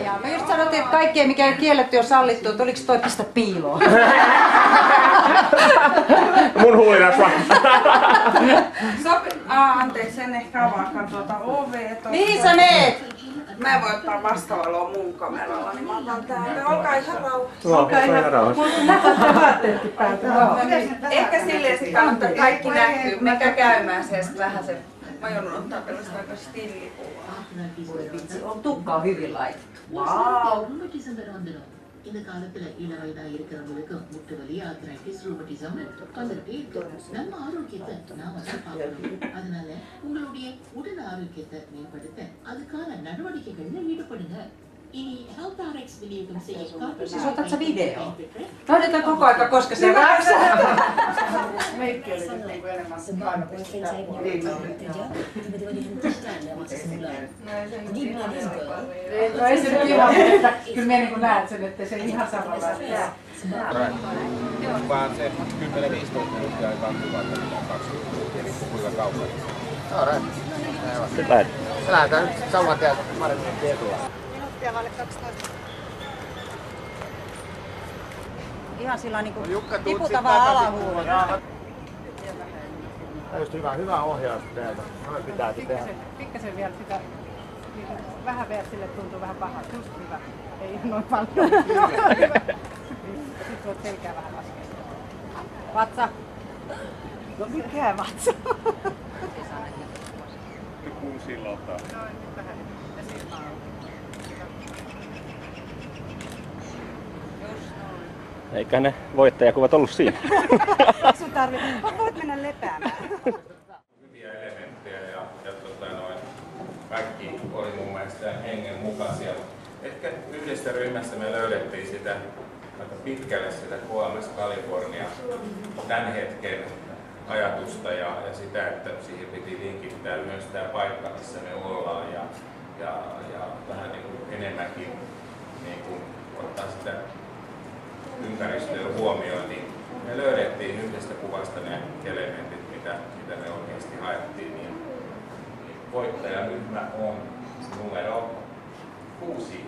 Ja me just sanottiin, että kaikkea mikä kielletty on sallittu, että oliko toi pistä piiloon? Mun huulinasva. Anteeksi, en ehkä avaakaan tuota ovea. Mihin sä meet? Mä en voi ottaa vastavaloa mun kameralla, niin mä otan täältä. Olkaa ihan rauhassa. Olkaa ihan rauhassa. Näytätte vaatteetkin päältä. Ehkä silleen se kannattaa, kaikki näkyy. Menkää käymään se vähän se. Mä joudun ottaa tällaista aika stillikuvaa. Vitsi, on tukka hyvin laitettu. Wow. இந்த காலத்துல இளவயதா இருக்கிறவங்களுக்கு முட்டு வலி ஆர்த்ரைட்டிஸ் ரூமட்டிசம் வந்துட்டே இருக்கு நம்ம ஆரோக்கியத்தை நாம தான் பார்க்கணும் அதனால உங்களுடைய உடல் ஆரோக்கியத்தை மேம்படுத்த அதுக்கான நடவடிக்கைகள்ல ஈடுபடுங்க இனி ஹெல்த் ஆர்எக்ஸ் விநியோகம் செய்ய Siis otat sä video? Hoidetaan koko aika, koska se räpsää. Meikki oli nyt niinku enemmän painopistää. Tiba-tiba dihentikan masa sebulan. Jadi Gladys No ei se nyt ihan, että kyllä minä niin näen sen, että se ihan samalla jää. Vaan se 10-15 minuuttia aikaa kuvatta, mitä 20 minuuttia, riippuu kuinka kauan. Alright. Se lähdetään nyt saman tien pari minuuttia etulla. Minuuttia vaille 12. Ihan sillä niinku tiputavaa alahuulella. Just hyvä ohjaus teiltä. Noin pitääkin tehdä. Pikkasen vielä sitä, vähän vielä sille tuntuu vähän pahalta. Just hyvä. Ei ihan noin paljon. Sitten voit selkää vähän laskea. Vatsa. No mikä vatsa? Kuun sillotaan. No nyt vähän. Ja silmä on. Eikä ne voittajakuvat ollut siinä. Sun tarvitsee. Voit mennä lepäämään. Hyviä elementtejä ja kaikki oli mun mielestä hengen mukaisia. Ehkä yhdessä ryhmässä me löydettiin sitä aika pitkälle sitä KMS California tämän hetken ajatusta ja sitä, että siihen piti linkittää myös tämä paikka, missä me ollaan ja vähän niin kuin enemmänkin niin kuin ottaa sitä ympäristöä huomioon, niin me löydettiin yhdestä kuvasta ne elementit, mitä me oikeasti haettiin. Niin voittajaryhmä on numero 6.